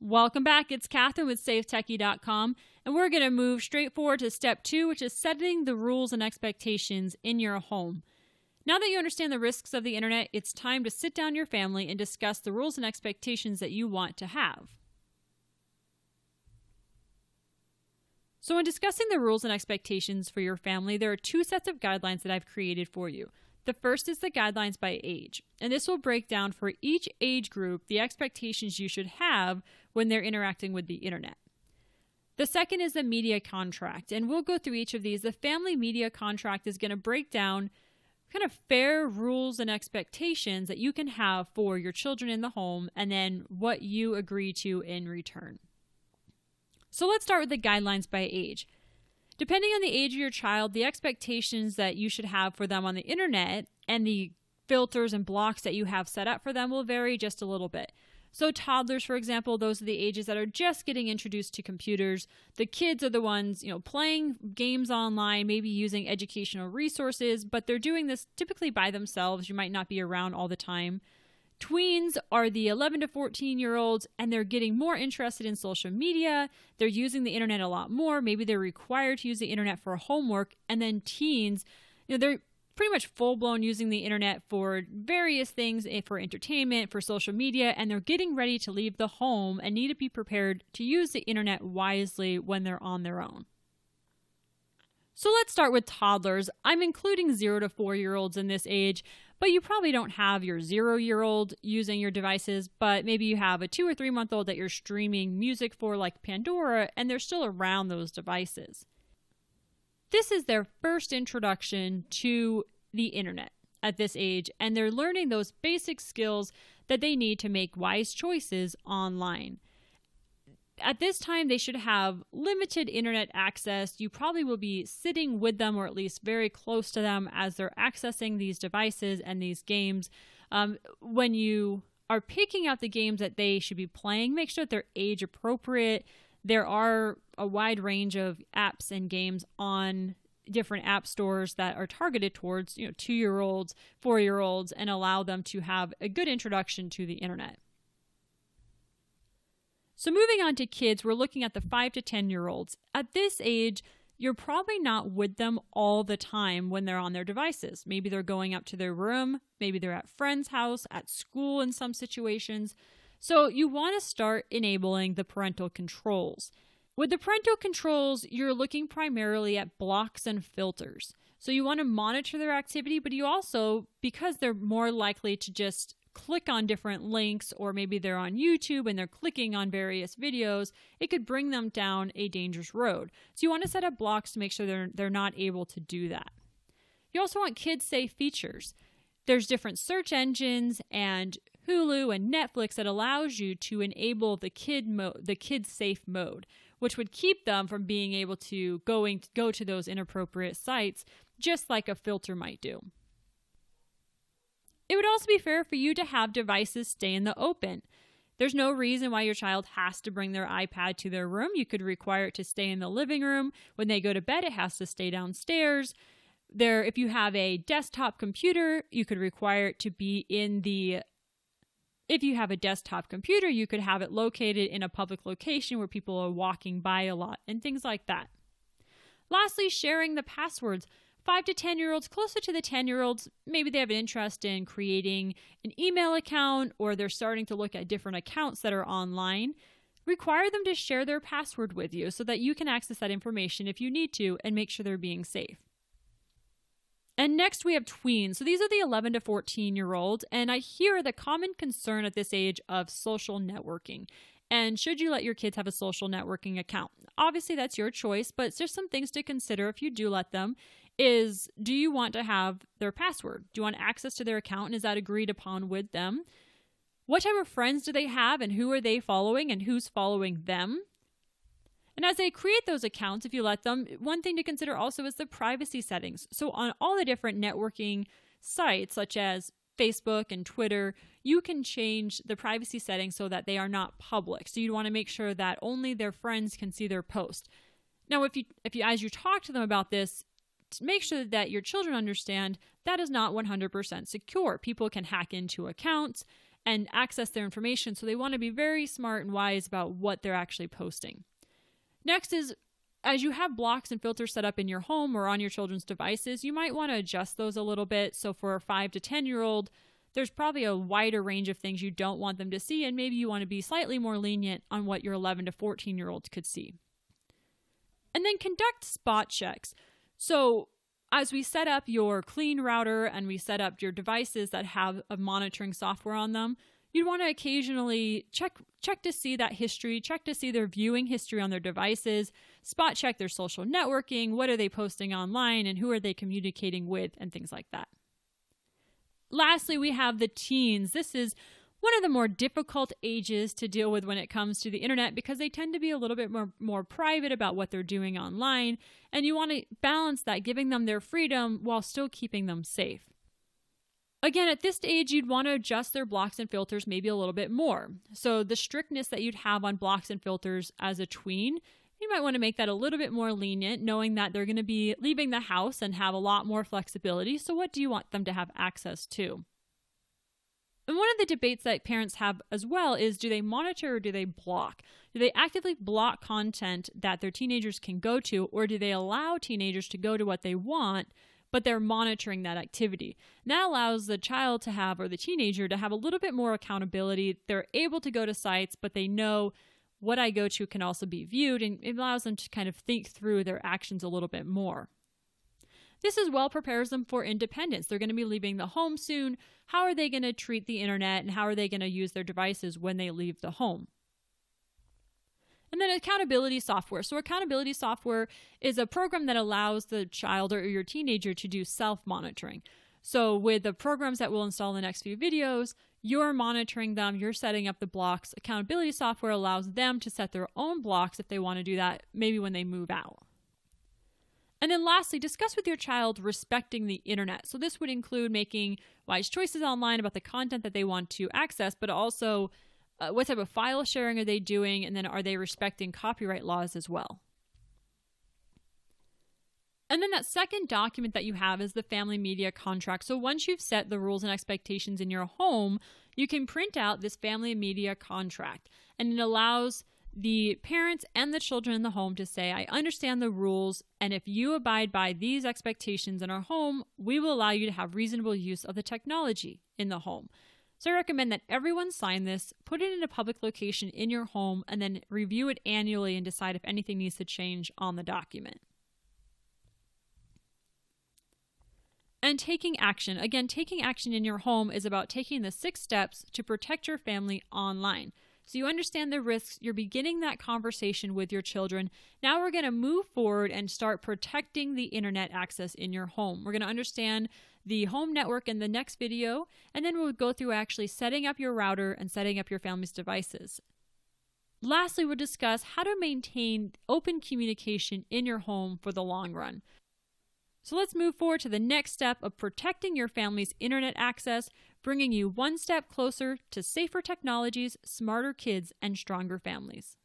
Welcome back. It's Catherine with SafeTechie.com, and we're going to move straight forward to step 2, which is setting the rules and expectations in your home. Now that you understand the risks of the internet, it's time to sit down your family and discuss the rules and expectations that you want to have. So when discussing the rules and expectations for your family, there are 2 sets of guidelines that I've created for you. The first is the guidelines by age, and this will break down for each age group the expectations you should have when they're interacting with the internet. The second is the media contract, and we'll go through each of these. The family media contract is going to break down kind of fair rules and expectations that you can have for your children in the home, and then what you agree to in return. So let's start with the guidelines by age. Depending on the age of your child, the expectations that you should have for them on the internet and the filters and blocks that you have set up for them will vary just a little bit. So toddlers, for example, those are the ages that are just getting introduced to computers. The kids are the ones, playing games online, maybe using educational resources, but they're doing this typically by themselves. You might not be around all the time. Tweens are the 11 to 14-year-olds, and they're getting more interested in social media. They're using the internet a lot more. Maybe they're required to use the internet for homework. And then teens, they're pretty much full-blown using the internet for various things, for entertainment, for social media, and they're getting ready to leave the home and need to be prepared to use the internet wisely when they're on their own. So let's start with toddlers. I'm including 0 to 4-year-olds in this age, but you probably don't have your 0-year-old using your devices, but maybe you have a 2 or 3-month-old that you're streaming music for like Pandora, and they're still around those devices. This is their first introduction to the internet at this age, and they're learning those basic skills that they need to make wise choices online. At this time, they should have limited internet access. You probably will be sitting with them or at least very close to them as they're accessing these devices and these games. When you are picking out the games that they should be playing, make sure that they're age appropriate. There are a wide range of apps and games on different app stores that are targeted towards 2-year-olds, 4-year-olds, and allow them to have a good introduction to the internet. So moving on to kids, we're looking at the 5 to 10-year-olds. At this age, you're probably not with them all the time when they're on their devices. Maybe they're going up to their room, maybe they're at friend's house, at school in some situations. So you want to start enabling the parental controls. With the parental controls, you're looking primarily at blocks and filters. So you want to monitor their activity, but you also, because they're more likely to just click on different links, or maybe they're on YouTube and they're clicking on various videos, it could bring them down a dangerous road. So you want to set up blocks to make sure they're not able to do that. You also want kid-safe features. There's different search engines and Hulu and Netflix that allows you to enable the kid-safe mode, which would keep them from being able to go to those inappropriate sites, just like a filter might do. It would also be fair for you to have devices stay in the open. There's no reason why your child has to bring their iPad to their room. You could require it to stay in the living room. When they go to bed, it has to stay downstairs. If you have a desktop computer, you could require it to be if you have a desktop computer, you could have it located in a public location where people are walking by a lot and things like that. Lastly, sharing the passwords. 5 to 10-year-olds, closer to the 10-year-olds, maybe they have an interest in creating an email account, or they're starting to look at different accounts that are online. Require them to share their password with you so that you can access that information if you need to and make sure they're being safe. And next we have tweens. So these are the 11 to 14-year-olds, and I hear the common concern at this age of social networking. And should you let your kids have a social networking account? Obviously, that's your choice, but there's some things to consider if you do let them. Do you want to have their password? Do you want access to their account, and is that agreed upon with them? What type of friends do they have, and who are they following, and who's following them? And as they create those accounts, if you let them, one thing to consider also is the privacy settings. So on all the different networking sites, such as Facebook and Twitter, you can change the privacy settings so that they are not public. So you want to make sure that only their friends can see their post. Now, if you as you talk to them about this, make sure that your children understand that is not 100% secure. People can hack into accounts, and access their information. So they want to be very smart and wise about what they're actually posting. Next is, as you have blocks and filters set up in your home or on your children's devices, you might want to adjust those a little bit. So for a 5 to 10-year-old, there's probably a wider range of things you don't want them to see, and maybe you want to be slightly more lenient on what your 11 to 14-year-olds could see. And then conduct spot checks. So as we set up your clean router and we set up your devices that have a monitoring software on them, you'd want to occasionally check to see that history, check to see their viewing history on their devices, spot check their social networking, what are they posting online, and who are they communicating with, and things like that. Lastly, we have the teens. This is one of the more difficult ages to deal with when it comes to the internet because they tend to be a little bit more private about what they're doing online, and you want to balance that, giving them their freedom while still keeping them safe. Again, at this age, you'd want to adjust their blocks and filters maybe a little bit more. So the strictness that you'd have on blocks and filters as a tween, you might want to make that a little bit more lenient, knowing that they're going to be leaving the house and have a lot more flexibility. So what do you want them to have access to? And one of the debates that parents have as well is, do they monitor or do they block? Do they actively block content that their teenagers can go to, or do they allow teenagers to go to what they want, but they're monitoring that activity? And that allows the child to have, or the teenager to have, a little bit more accountability. They're able to go to sites, but they know what I go to can also be viewed, and it allows them to kind of think through their actions a little bit more. This as well prepares them for independence. They're going to be leaving the home soon. How are they going to treat the internet, and how are they going to use their devices when they leave the home? And then accountability software. So accountability software is a program that allows the child or your teenager to do self-monitoring. So with the programs that we'll install in the next few videos, you're monitoring them, you're setting up the blocks. Accountability software allows them to set their own blocks if they want to do that, maybe when they move out. And then lastly, discuss with your child respecting the internet. So this would include making wise choices online about the content that they want to access, but also what type of file sharing are they doing, and then are they respecting copyright laws as well? And then that second document that you have is the family media contract. So once you've set the rules and expectations in your home, you can print out this family media contract, and it allows the parents and the children in the home to say, I understand the rules, and if you abide by these expectations in our home, we will allow you to have reasonable use of the technology in the home. So I recommend that everyone sign this, put it in a public location in your home, and then review it annually and decide if anything needs to change on the document. And taking action. Again, taking action in your home is about taking the 6 steps to protect your family online. So you understand the risks, you're beginning that conversation with your children. Now we're going to move forward and start protecting the internet access in your home. We're going to understand the home network in the next video, and then we'll go through actually setting up your router and setting up your family's devices. Lastly, we'll discuss how to maintain open communication in your home for the long run. So let's move forward to the next step of protecting your family's internet access, bringing you one step closer to safer technologies, smarter kids, and stronger families.